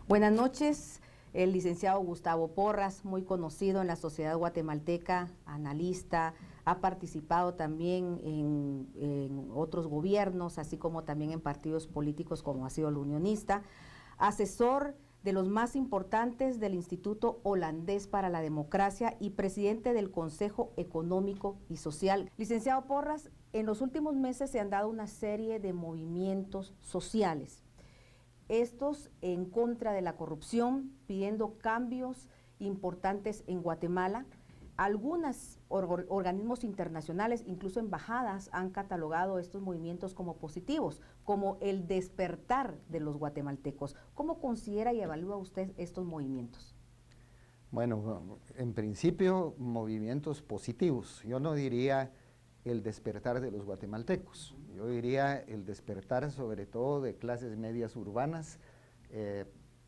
Buenas noches, el licenciado Gustavo Porras, muy conocido en la sociedad guatemalteca, analista, ha participado también en otros gobiernos, así como también en partidos políticos como ha sido el unionista, asesor de los más importantes del Instituto Holandés para la Democracia y presidente del Consejo Económico y Social. Licenciado Porras, en los últimos meses se han dado una serie de movimientos sociales, estos en contra de la corrupción, pidiendo cambios importantes en Guatemala. Algunos organismos internacionales, incluso embajadas, han catalogado estos movimientos como positivos, como el despertar de los guatemaltecos. ¿Cómo considera y evalúa usted estos movimientos? Bueno, en principio, movimientos positivos. Yo no diría el despertar de los guatemaltecos. Yo diría el despertar sobre todo de clases medias urbanas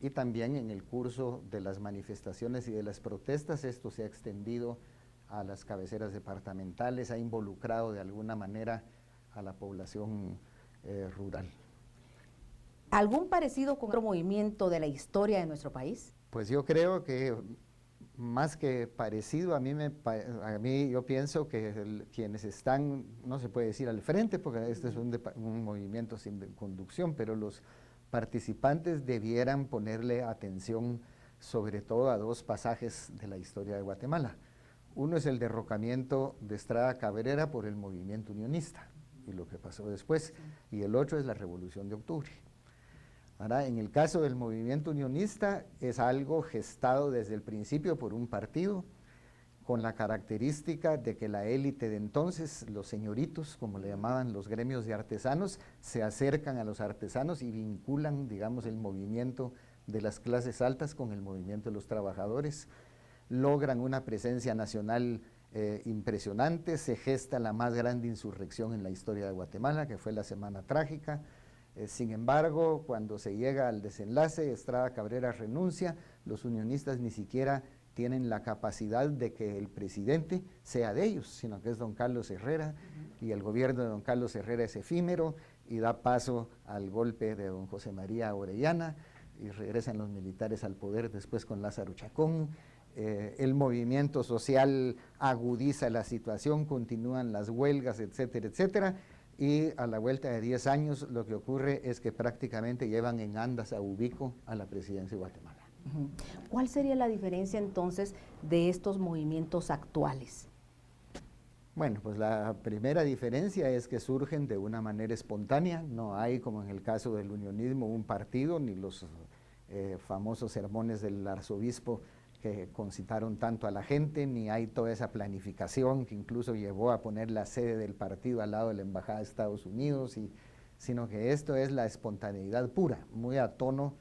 y también en el curso de las manifestaciones y de las protestas esto se ha extendido a las cabeceras departamentales, ha involucrado de alguna manera a la población rural. ¿Algún parecido con otro movimiento de la historia de nuestro país? Pues yo creo que más que parecido, yo pienso que quienes están, no se puede decir al frente, porque este es un movimiento sin conducción, pero los participantes debieran ponerle atención sobre todo a dos pasajes de la historia de Guatemala. Uno es el derrocamiento de Estrada Cabrera por el movimiento unionista y lo que pasó después, y el otro es la Revolución de Octubre. Ahora, en el caso del movimiento unionista, es algo gestado desde el principio por un partido, con la característica de que la élite de entonces, los señoritos, como le llamaban los gremios de artesanos, se acercan a los artesanos y vinculan, digamos, el movimiento de las clases altas con el movimiento de los trabajadores, logran una presencia nacional impresionante, se gesta la más grande insurrección en la historia de Guatemala, que fue la Semana Trágica. Sin embargo, cuando se llega al desenlace, Estrada Cabrera renuncia, los unionistas ni siquiera tienen la capacidad de que el presidente sea de ellos, sino que es don Carlos Herrera, y el gobierno de don Carlos Herrera es efímero y da paso al golpe de don José María Orellana, y regresan los militares al poder después con Lázaro Chacón. El movimiento social agudiza la situación, continúan las huelgas, etcétera, etcétera, y a la vuelta de 10 años lo que ocurre es que prácticamente llevan en andas a Ubico a la presidencia de Guatemala. ¿Cuál sería la diferencia entonces de estos movimientos actuales? Bueno, pues la primera diferencia es que surgen de una manera espontánea, no hay, como en el caso del unionismo, un partido, ni los famosos sermones del arzobispo que concitaron tanto a la gente, ni hay toda esa planificación que incluso llevó a poner la sede del partido al lado de la Embajada de Estados Unidos, sino que esto es la espontaneidad pura, muy a tono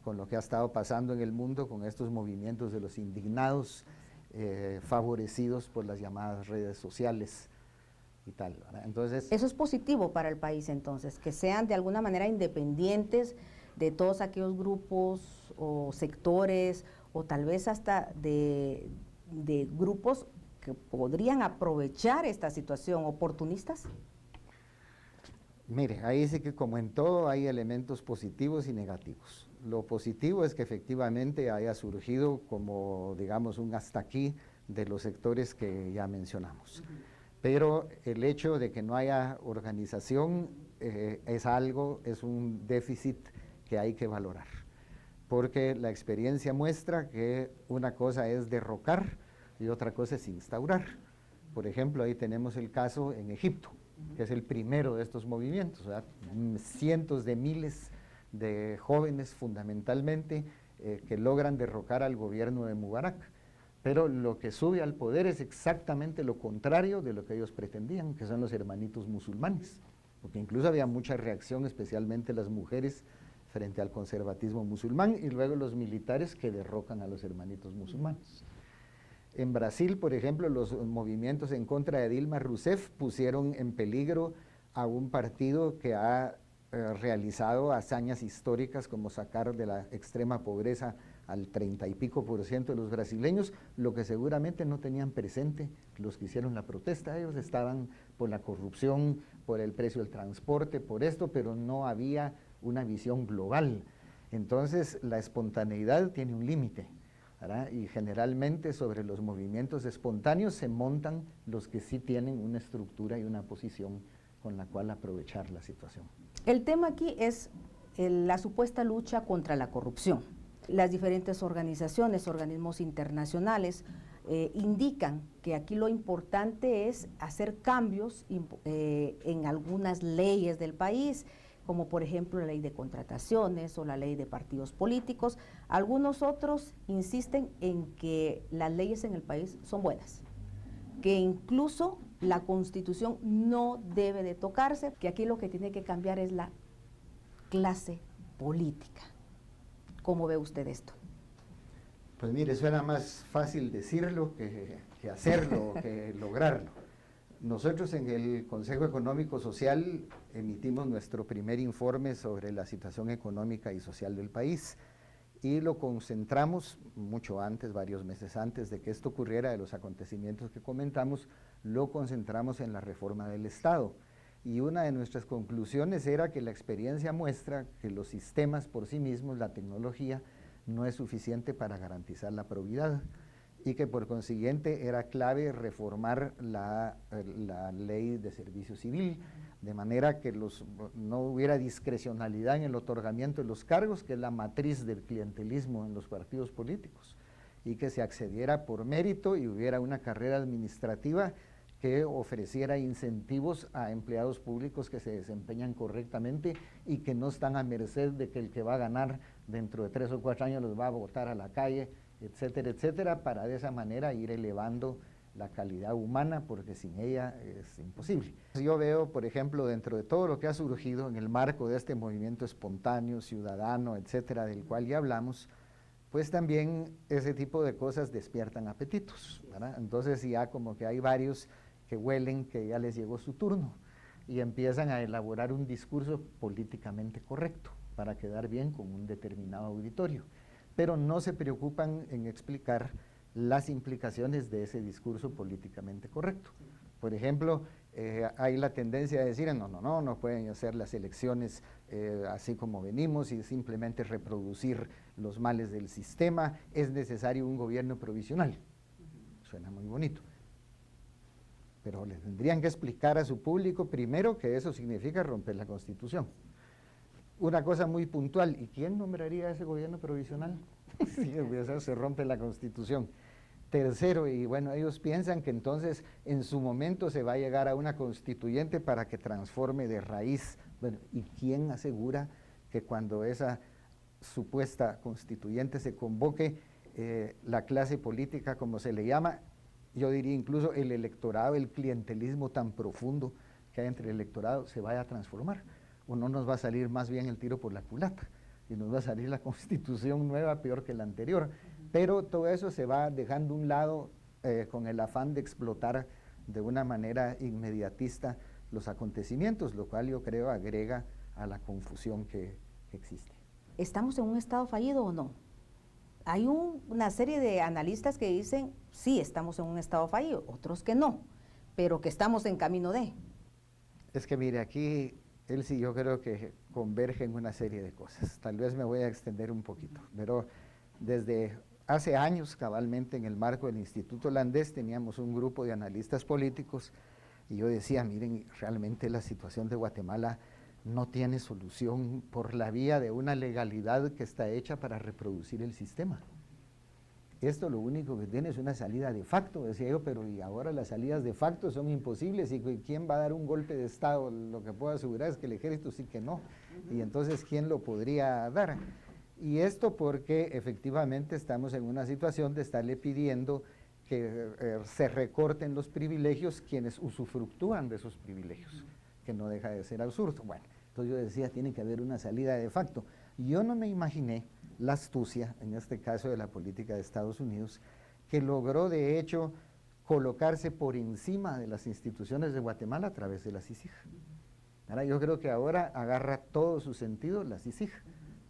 con lo que ha estado pasando en el mundo, con estos movimientos de los indignados, favorecidos por las llamadas redes sociales y tal, ¿verdad? Entonces, eso es positivo para el país entonces, que sean de alguna manera independientes de todos aquellos grupos o sectores o tal vez hasta de grupos que podrían aprovechar esta situación, oportunistas. mire, ahí sí que como en todo hay elementos positivos y negativos. Lo positivo es que efectivamente haya surgido como, digamos, un hasta aquí de los sectores que ya mencionamos. Pero el hecho de que no haya organización es un déficit que hay que valorar, porque la experiencia muestra que una cosa es derrocar y otra cosa es instaurar. Por ejemplo, ahí tenemos el caso en Egipto, que es el primero de estos movimientos, ¿verdad? Cientos de miles de jóvenes fundamentalmente que logran derrocar al gobierno de Mubarak, pero lo que sube al poder es exactamente lo contrario de lo que ellos pretendían, que son los hermanitos musulmanes, porque incluso había mucha reacción, especialmente las mujeres, frente al conservatismo musulmán, y luego los militares que derrocan a los hermanitos musulmanes. En Brasil, por ejemplo, los movimientos en contra de Dilma Rousseff pusieron en peligro a un partido que ha realizado hazañas históricas como sacar de la extrema pobreza al 30 y pico % de los brasileños, lo que seguramente no tenían presente los que hicieron la protesta. Ellos estaban por la corrupción, por el precio del transporte, por esto, pero no había una visión global. Entonces, la espontaneidad tiene un límite, ¿verdad? Y generalmente sobre los movimientos espontáneos se montan los que sí tienen una estructura y una posición con la cual aprovechar la situación. El tema aquí es la supuesta lucha contra la corrupción. Las diferentes organizaciones, organismos internacionales, indican que aquí lo importante es hacer cambios en algunas leyes del país, como por ejemplo la ley de contrataciones o la ley de partidos políticos. Algunos otros insisten en que las leyes en el país son buenas, que incluso la Constitución no debe de tocarse, que aquí lo que tiene que cambiar es la clase política. ¿Cómo ve usted esto? Pues mire, suena más fácil decirlo que hacerlo, que lograrlo. Nosotros en el Consejo Económico Social emitimos nuestro primer informe sobre la situación económica y social del país y lo concentramos mucho antes, varios meses antes de que esto ocurriera, de los acontecimientos que comentamos, lo concentramos en la reforma del Estado. Y una de nuestras conclusiones era que la experiencia muestra que los sistemas por sí mismos, la tecnología, no es suficiente para garantizar la probidad y que por consiguiente era clave reformar la ley de servicio civil, de manera que no hubiera discrecionalidad en el otorgamiento de los cargos, que es la matriz del clientelismo en los partidos políticos, y que se accediera por mérito y hubiera una carrera administrativa que ofreciera incentivos a empleados públicos que se desempeñan correctamente y que no están a merced de que el que va a ganar dentro de 3 o 4 años los va a botar a la calle, etcétera, etcétera, para de esa manera ir elevando la calidad humana, porque sin ella es imposible. Yo veo, por ejemplo, dentro de todo lo que ha surgido en el marco de este movimiento espontáneo, ciudadano, etcétera, del cual ya hablamos, pues también ese tipo de cosas despiertan apetitos, ¿verdad? Entonces ya como que hay varios que huelen que ya les llegó su turno y empiezan a elaborar un discurso políticamente correcto para quedar bien con un determinado auditorio, pero no se preocupan en explicar las implicaciones de ese discurso políticamente correcto. Por ejemplo, hay la tendencia de decir, no pueden hacer las elecciones así como venimos y simplemente reproducir los males del sistema, es necesario un gobierno provisional. Suena muy bonito. Pero le tendrían que explicar a su público primero que eso significa romper la Constitución. Una cosa muy puntual, ¿y quién nombraría ese gobierno provisional? Si se rompe la Constitución. Tercero, y bueno, ellos piensan que entonces en su momento se va a llegar a una constituyente para que transforme de raíz. Bueno, ¿y quién asegura que cuando esa supuesta constituyente se convoque, la clase política, como se le llama, yo diría incluso el electorado, el clientelismo tan profundo que hay entre el electorado, se vaya a transformar? ¿O no nos va a salir más bien el tiro por la culata y nos va a salir la constitución nueva peor que la anterior? Pero todo eso se va dejando a un lado con el afán de explotar de una manera inmediatista los acontecimientos, lo cual yo creo agrega a la confusión que existe. ¿Estamos en un estado fallido o no? Hay una serie de analistas que dicen, sí, estamos en un estado fallido, otros que no, pero que estamos en camino de. Es que mire, aquí Elsie, yo creo que convergen una serie de cosas. Tal vez me voy a extender un poquito, pero desde hace años, cabalmente en el marco del Instituto Holandés, teníamos un grupo de analistas políticos y yo decía, miren, realmente la situación de Guatemala no tiene solución por la vía de una legalidad que está hecha para reproducir el sistema. Esto lo único que tiene es una salida de facto, decía yo, pero y ahora las salidas de facto son imposibles, y ¿quién va a dar un golpe de Estado? Lo que puedo asegurar es que el ejército sí que no, y entonces ¿quién lo podría dar? Y esto porque efectivamente estamos en una situación de estarle pidiendo que se recorten los privilegios quienes usufructúan de esos privilegios, que no deja de ser absurdo. Bueno, entonces yo decía, tiene que haber una salida de facto. Yo no me imaginé la astucia, en este caso de la política de Estados Unidos, que logró de hecho colocarse por encima de las instituciones de Guatemala a través de la CICIG. Ahora, yo creo que ahora agarra todo su sentido la CICIG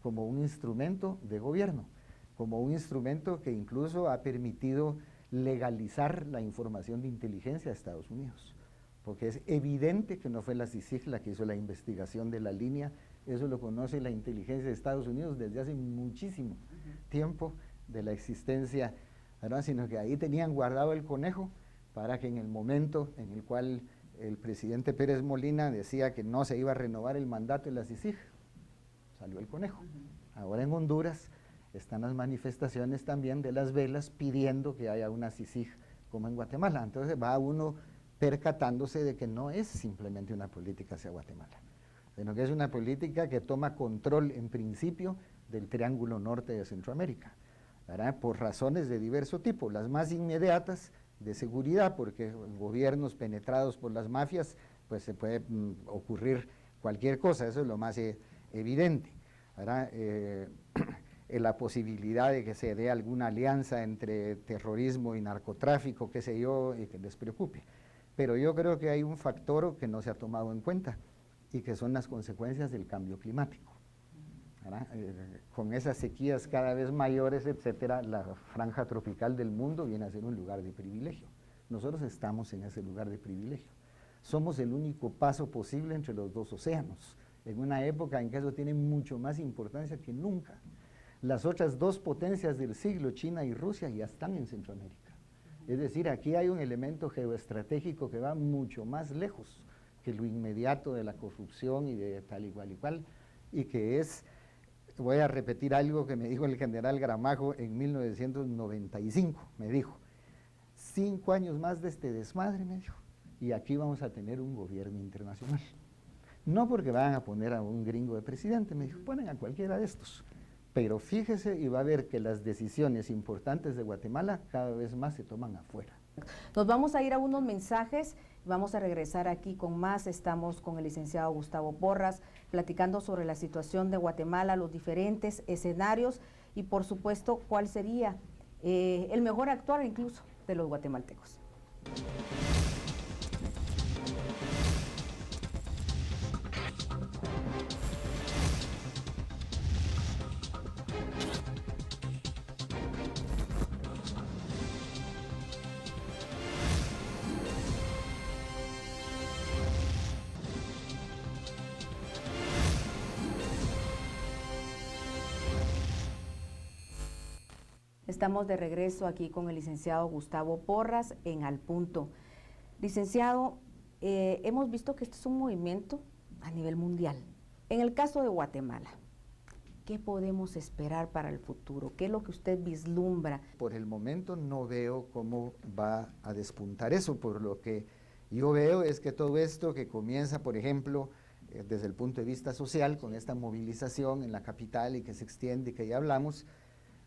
como un instrumento de gobierno, como un instrumento que incluso ha permitido legalizar la información de inteligencia de Estados Unidos, porque es evidente que no fue la CICIG la que hizo la investigación de la línea Eso lo conoce la inteligencia de Estados Unidos desde hace muchísimo tiempo de la existencia, ¿verdad? Sino que ahí tenían guardado el conejo para que en el momento en el cual el presidente Pérez Molina decía que no se iba a renovar el mandato de la CICIG, salió el conejo. Ahora en Honduras están las manifestaciones también de las velas pidiendo que haya una CICIG como en Guatemala. Entonces va uno percatándose de que no es simplemente una política hacia Guatemala, sino que es una política que toma control en principio del triángulo norte de Centroamérica, ¿verdad? Por razones de diverso tipo, las más inmediatas de seguridad, porque gobiernos penetrados por las mafias, pues se puede ocurrir cualquier cosa, eso es lo más evidente, ¿verdad? La posibilidad de que se dé alguna alianza entre terrorismo y narcotráfico, qué sé yo, y que les preocupe. Pero yo creo que hay un factor que no se ha tomado en cuenta, y que son las consecuencias del cambio climático. Con esas sequías cada vez mayores, etcétera, la franja tropical del mundo viene a ser un lugar de privilegio. Nosotros estamos en ese lugar de privilegio. Somos el único paso posible entre los dos océanos, en una época en que eso tiene mucho más importancia que nunca. Las otras dos potencias del siglo, China y Rusia, ya están en Centroamérica. Es decir, aquí hay un elemento geoestratégico que va mucho más lejos que lo inmediato de la corrupción y de tal y cual, y que es, voy a repetir algo que me dijo el general Gramajo en 1995, me dijo, 5 años más de este desmadre, me dijo, y aquí vamos a tener un gobierno internacional. No porque van a poner a un gringo de presidente, me dijo, ponen a cualquiera de estos, pero fíjese y va a ver que las decisiones importantes de Guatemala cada vez más se toman afuera. Nos vamos a ir a unos mensajes, vamos a regresar aquí con más. Estamos con el licenciado Gustavo Porras, platicando sobre la situación de Guatemala, los diferentes escenarios y por supuesto cuál sería el mejor actuar incluso de los guatemaltecos. Estamos de regreso aquí con el licenciado Gustavo Porras en Al Punto. Licenciado, hemos visto que este es un movimiento a nivel mundial. En el caso de Guatemala, ¿qué podemos esperar para el futuro? ¿Qué es lo que usted vislumbra? Por el momento no veo cómo va a despuntar eso, por lo que yo veo es que todo esto que comienza, por ejemplo, desde el punto de vista social, con esta movilización en la capital y que se extiende y que ya hablamos,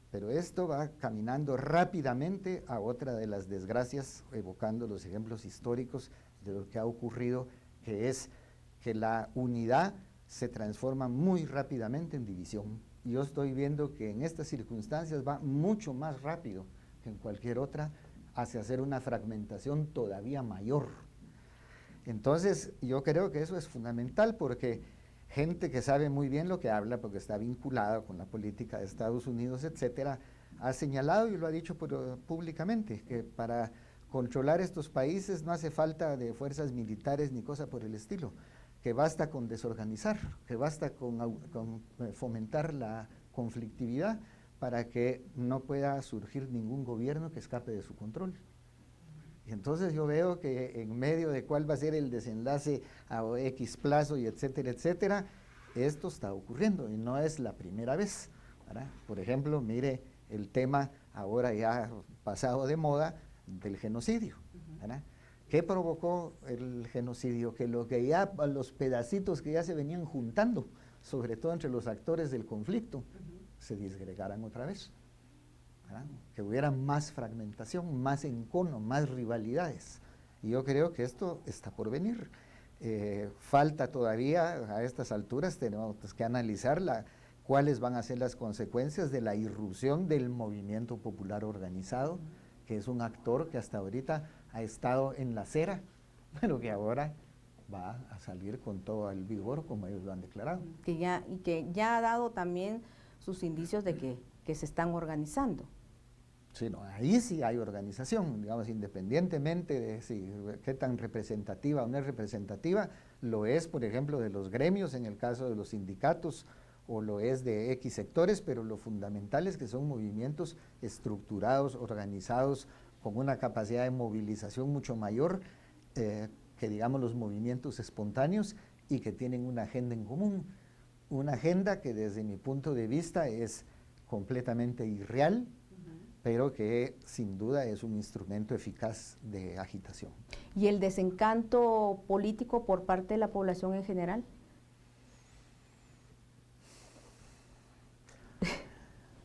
pero esto va caminando rápidamente a otra de las desgracias, evocando los ejemplos históricos de lo que ha ocurrido, que es que la unidad se transforma muy rápidamente en división. Y yo estoy viendo que en estas circunstancias va mucho más rápido que en cualquier otra hacia hacer una fragmentación todavía mayor. Entonces, yo creo que eso es fundamental porque gente que sabe muy bien lo que habla, porque está vinculada con la política de Estados Unidos, etcétera, ha señalado y lo ha dicho públicamente, que para controlar estos países no hace falta de fuerzas militares ni cosa por el estilo, que basta con desorganizar, que basta con fomentar la conflictividad para que no pueda surgir ningún gobierno que escape de su control. Y entonces yo veo que en medio de cuál va a ser el desenlace a X plazo y etcétera, etcétera, esto está ocurriendo y no es la primera vez, ¿verdad? Por ejemplo, mire el tema ahora ya pasado de moda del genocidio, ¿verdad? ¿Qué provocó el genocidio? Que los pedacitos que ya se venían juntando, sobre todo entre los actores del conflicto, se disgregaran otra vez. Que hubiera más fragmentación, más encono, más rivalidades. Y yo creo que esto está por venir. Falta todavía, a estas alturas tenemos que analizar cuáles van a ser las consecuencias de la irrupción del movimiento popular organizado, que es un actor que hasta ahorita ha estado en la acera, pero que ahora va a salir con todo el vigor como ellos lo han declarado. Que ya ha dado también sus indicios de que se están organizando. Sí, no, ahí sí hay organización, digamos, independientemente de qué tan representativa o no es representativa, lo es, por ejemplo, de los gremios, en el caso de los sindicatos, o lo es de X sectores, pero lo fundamental es que son movimientos estructurados, organizados, con una capacidad de movilización mucho mayor que, digamos, los movimientos espontáneos y que tienen una agenda en común. Una agenda que desde mi punto de vista es completamente irreal, pero que sin duda es un instrumento eficaz de agitación. ¿Y el desencanto político por parte de la población en general?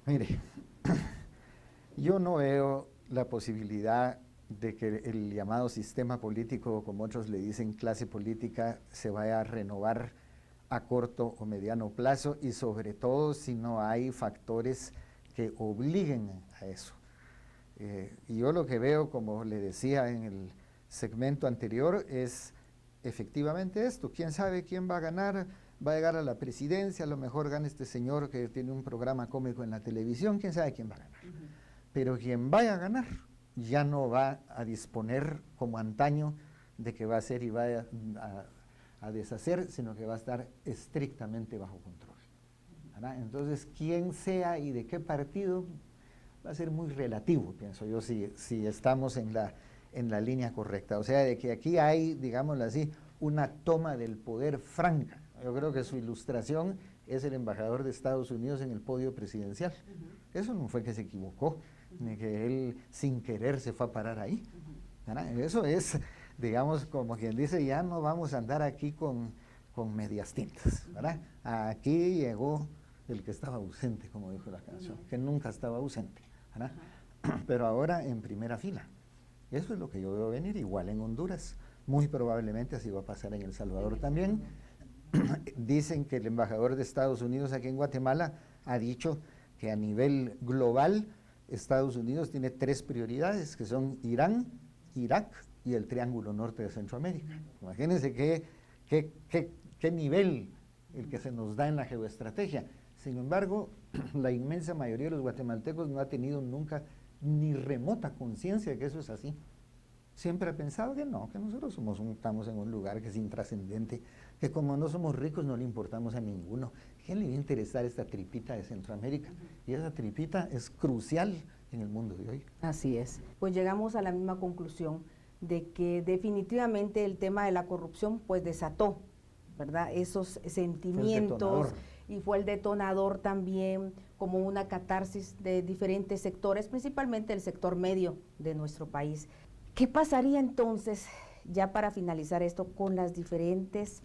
Mire, yo no veo la posibilidad de que el llamado sistema político, como otros le dicen clase política, se vaya a renovar a corto o mediano plazo, y sobre todo si no hay factores que obliguen a eso. Y yo lo que veo, como le decía en el segmento anterior, es efectivamente esto. ¿Quién sabe quién va a ganar? Va a llegar a la presidencia, a lo mejor gana este señor que tiene un programa cómico en la televisión, quién sabe quién va a ganar. Pero quien vaya a ganar ya no va a disponer como antaño de que va a ser y va a deshacer, sino que va a estar estrictamente bajo control, ¿verdad? Entonces, quién sea y de qué partido va a ser muy relativo, pienso yo, si estamos en la línea correcta. O sea, de que aquí hay, digámoslo así, una toma del poder franca. Yo creo que su ilustración es el embajador de Estados Unidos en el podio presidencial. Eso no fue que se equivocó, ni que él sin querer se fue a parar ahí. Eso es, digamos, como quien dice, ya no vamos a andar aquí con medias tintas, ¿verdad? Aquí llegó el que estaba ausente, como dijo la canción, que nunca estaba ausente, ¿verdad? Pero ahora en primera fila. Eso es lo que yo veo venir, igual en Honduras. Muy probablemente así va a pasar en El Salvador también. Dicen que el embajador de Estados Unidos aquí en Guatemala ha dicho que a nivel global Estados Unidos tiene 3 prioridades, que son Irán, Irak y el Triángulo Norte de Centroamérica. Imagínense qué nivel el que se nos da en la geoestrategia. Sin embargo, la inmensa mayoría de los guatemaltecos no ha tenido nunca ni remota conciencia de que eso es así. Siempre ha pensado que no, que nosotros estamos en un lugar que es intrascendente, que como no somos ricos no le importamos a ninguno. ¿Quién le va a interesar esta tripita de Centroamérica? Y esa tripita es crucial en el mundo de hoy. Así es. Pues llegamos a la misma conclusión de que definitivamente el tema de la corrupción pues desató, ¿verdad? Esos sentimientos y fue el detonador también como una catarsis de diferentes sectores, principalmente el sector medio de nuestro país. ¿Qué pasaría entonces, ya para finalizar esto, con las diferentes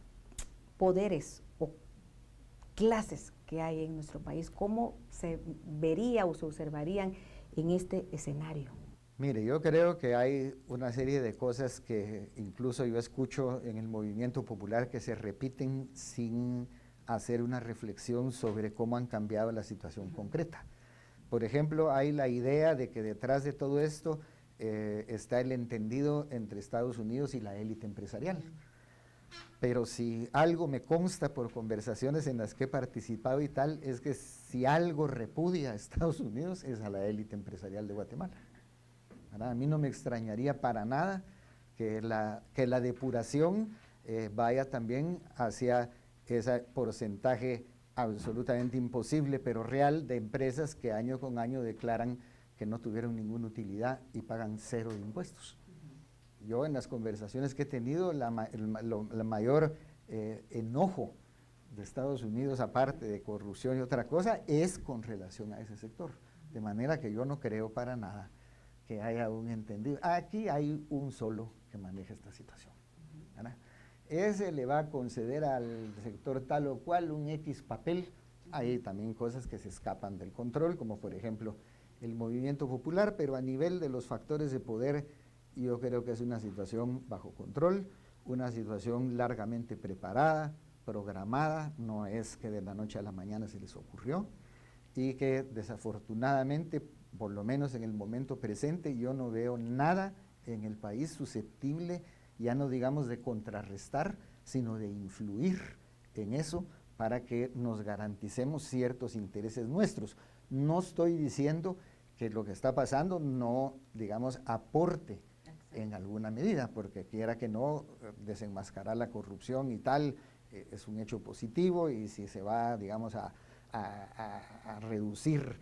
poderes o clases que hay en nuestro país? ¿Cómo se vería o se observarían en este escenario? Mire, yo creo que hay una serie de cosas que incluso yo escucho en el movimiento popular que se repiten sin hacer una reflexión sobre cómo han cambiado la situación concreta. Por ejemplo, hay la idea de que detrás de todo esto está el entendido entre Estados Unidos y la élite empresarial. Pero si algo me consta por conversaciones en las que he participado y tal, es que si algo repudia a Estados Unidos es a la élite empresarial de Guatemala. ¿Verdad? A mí no me extrañaría para nada que la depuración vaya también hacia ese porcentaje absolutamente imposible, pero real, de empresas que año con año declaran que no tuvieron ninguna utilidad y pagan 0 de impuestos. Yo en las conversaciones que he tenido, la mayor enojo de Estados Unidos, aparte de corrupción y otra cosa, es con relación a ese sector. De manera que yo no creo para nada que haya un entendido. Aquí hay un solo que maneja esta situación, ¿verdad? Ese le va a conceder al sector tal o cual un X papel. Hay también cosas que se escapan del control, como por ejemplo el movimiento popular, pero a nivel de los factores de poder, yo creo que es una situación bajo control, una situación largamente preparada, programada, no es que de la noche a la mañana se les ocurrió, y que desafortunadamente, por lo menos en el momento presente, yo no veo nada en el país susceptible, ya no digamos de contrarrestar, sino de influir en eso para que nos garanticemos ciertos intereses nuestros. No estoy diciendo que lo que está pasando no, digamos, aporte en alguna medida, porque quiera que no, desenmascarar la corrupción y tal, es un hecho positivo, y si se va, digamos, a reducir,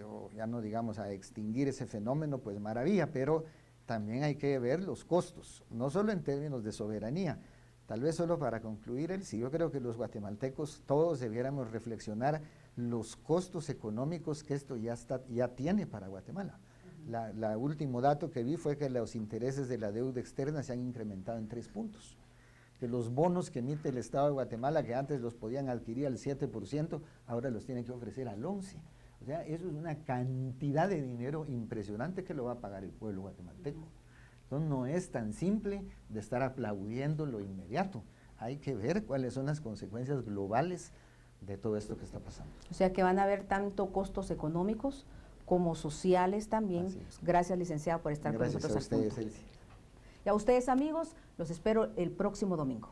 o ya no digamos a extinguir ese fenómeno, pues maravilla, pero también hay que ver los costos, no solo en términos de soberanía. Tal vez solo para concluir, Elsie, yo creo que los guatemaltecos todos debiéramos reflexionar los costos económicos que esto ya tiene para Guatemala. El último dato que vi fue que los intereses de la deuda externa se han incrementado en 3 puntos. Que los bonos que emite el Estado de Guatemala, que antes los podían adquirir al 7%, ahora los tienen que ofrecer al 11%. O sea, eso es una cantidad de dinero impresionante que lo va a pagar el pueblo guatemalteco. Entonces no es tan simple de estar aplaudiendo lo inmediato. Hay que ver cuáles son las consecuencias globales de todo esto que está pasando. O sea que van a haber tanto costos económicos como sociales también. Gracias, licenciado, por estar con nosotros. Gracias a ustedes, Elsie. Y a ustedes, amigos, los espero el próximo domingo.